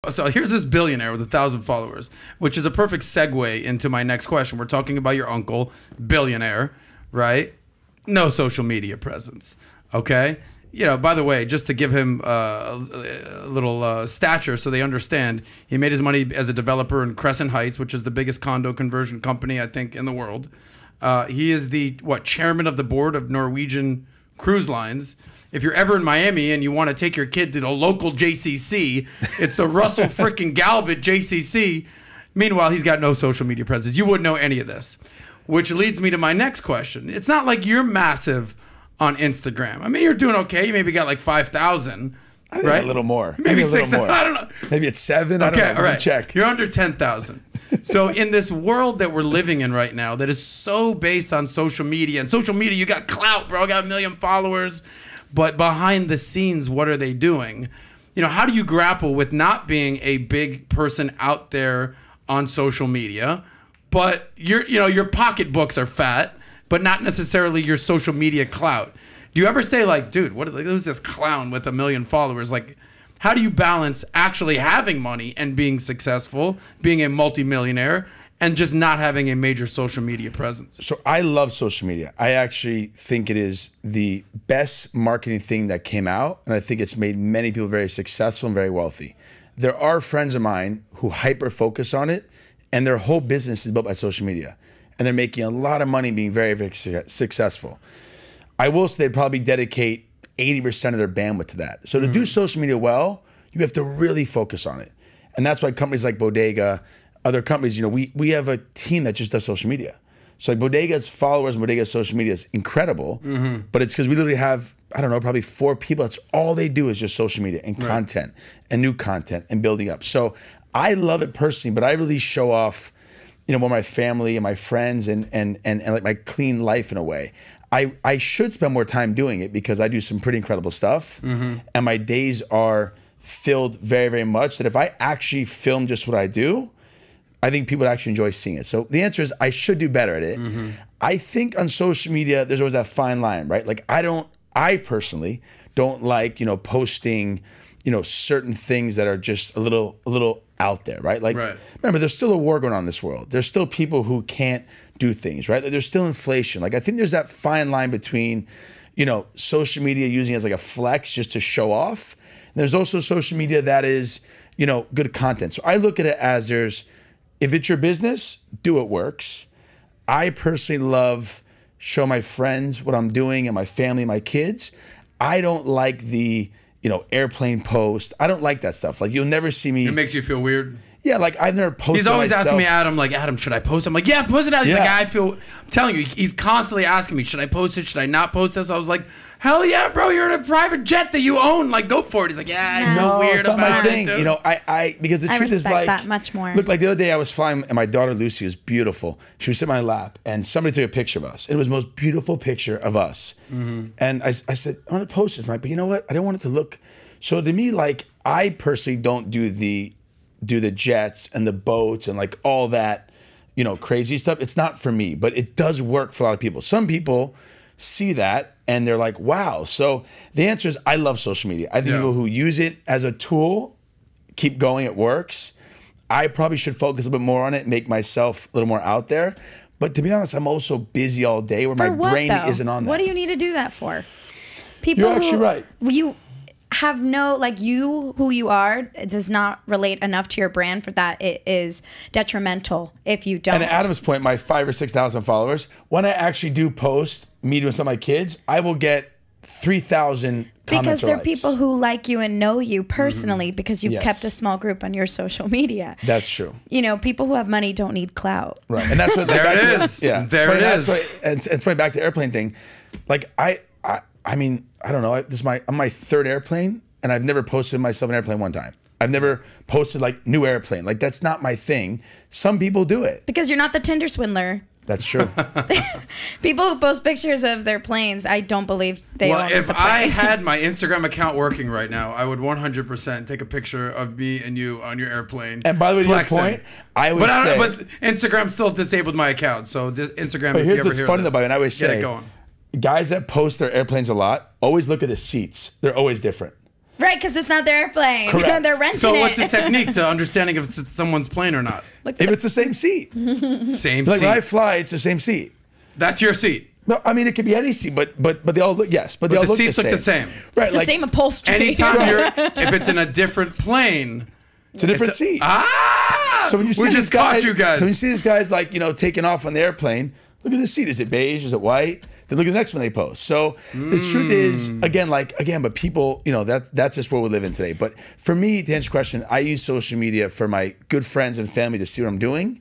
So here's this billionaire with 1,000 followers, which is a perfect segue into my next question. We're talking about your uncle, billionaire, right? No social media presence. Okay. You know, by the way, just to give him a little stature so they understand, he made his money as a developer in Crescent Heights, which is the biggest condo conversion company, I think, in the world. He is the, chairman of the board of Norwegian Cruise Lines. If you're ever in Miami and you want to take your kid to the local JCC, it's the Russell frickin' Galbit JCC. Meanwhile, he's got no social media presence. You wouldn't know any of this, which leads me to my next question. It's not like you're massive on Instagram. I mean, you're doing okay. You maybe got like 5,000, right? A little more. Maybe a little 6,000. more. I don't know. Maybe it's 7. I don't know. All right. Check. You're under 10,000. So in this world that we're living in right now that is so based on social media, and social media, you got clout, bro. I got 1 million followers. But behind the scenes, what are they doing? You know, how do you grapple with not being a big person out there on social media, but your pocketbooks are fat, but not necessarily your social media clout? Do you ever say like, dude, who's this clown with 1 million followers? Like, how do you balance actually having money and being successful, being a multimillionaire, and just not having a major social media presence? So I love social media. I actually think it is the best marketing thing that came out, and I think it's made many people very successful and very wealthy. There are friends of mine who hyper focus on it, and their whole business is built by social media, and they're making a lot of money being very, very successful. I will say they probably dedicate 80% of their bandwidth to that. So to do social media well, you have to really focus on it. And that's why companies like Bodega, other companies, you know, we have a team that just does social media. So like Bodega's followers and Bodega's social media is incredible, but it's because we literally have, I don't know, probably 4 people. That's all they do is just social media and content and new content and building up. So I love it personally, but I really show off, you know, more my family and my friends and like my clean life in a way. I should spend more time doing it because I do some pretty incredible stuff, and my days are filled very, very much that if I actually film just what I do, I think people would actually enjoy seeing it. So the answer is I should do better at it. I think on social media, there's always that fine line, right? Like I personally don't like, you know, posting, you know, certain things that are just a little out there, right? Like, remember, there's still a war going on in this world. There's still people who can't do things, right? Like, there's still inflation. Like, I think there's that fine line between, you know, social media using it as like a flex just to show off. And there's also social media that is, you know, good content. So I look at it as if it's your business, do what works. I personally love show my friends what I'm doing and my family, my kids. I don't like the, you know, airplane post. I don't like that stuff. Like, you'll never see me. It makes you feel weird. Yeah, like I've never posted. He's always myself. asking me, Adam, should I post it? I'm like, yeah, post it out. He's like, I'm telling you, he's constantly asking me, should I post it? Should I not post this? I was like, hell yeah, bro, you're in a private jet that you own. Like, go for it. He's like, yeah, I feel weird about my it. thing. You know, because the truth is, like, that much more. Look, like the other day I was flying and my daughter Lucy was beautiful. She was sitting in my lap and somebody took a picture of us. And it was the most beautiful picture of us. And I said, I want to post this. And but you know what? I don't want it to look. So to me, like, I personally don't do the jets and the boats and like all that, you know, crazy stuff. It's not for me, but it does work for a lot of people. Some people see that and they're like, wow. So the answer is I love social media. I think people who use it as a tool, keep going, it works. I probably should focus a bit more on it, make myself a little more out there. But to be honest, I'm also busy all day where my brain isn't on that. What do you need to do that for? People You're actually right. You have no, like, who you are, it does not relate enough to your brand for that. It is detrimental if you don't. And at Adam's point, my 5,000 or 6,000 followers, when I actually do post me doing something with my kids, I will get 3,000 comments. Because they're people who like you and know you personally because you've kept a small group on your social media. That's true. You know, people who have money don't need clout. Right. And that's what there it is. Yeah. There it is. And it's funny, back to the airplane thing. Like, I mean, I don't know. I'm my 3rd airplane, and I've never posted myself an airplane one time. I've never posted like new airplane. Like, that's not my thing. Some people do it. Because you're not the Tinder swindler. That's true. People who post pictures of their planes, I don't believe they own the plane. If I had my Instagram account working right now, I would 100% take a picture of me and you on your airplane. And by the way, to your point, I would say... But Instagram still disabled my account, so Instagram, but if here's you ever what's hear funny this, about it, and I always say, get it going. Guys that post their airplanes a lot, always look at the seats. They're always different. Right, because it's not their airplane. Correct. They're renting So it. what's the technique to understanding if it's someone's plane or not? If it's the same seat. Same Like seat. when I fly, it's the same seat. That's your seat. No, I mean it could be any seat, but they all look but they all the look seats the look same. the same. Right, It's the like same upholstery. Anytime if it's in a different plane, it's a different seat. So when you see we this just guy, caught you guys. So when you see these guys like taking off on the airplane, look at the seat. Is it beige? Is it white? Then look at the next one they post. So the truth is, but people, that's just what we live in today. But for me, to answer your question, I use social media for my good friends and family to see what I'm doing.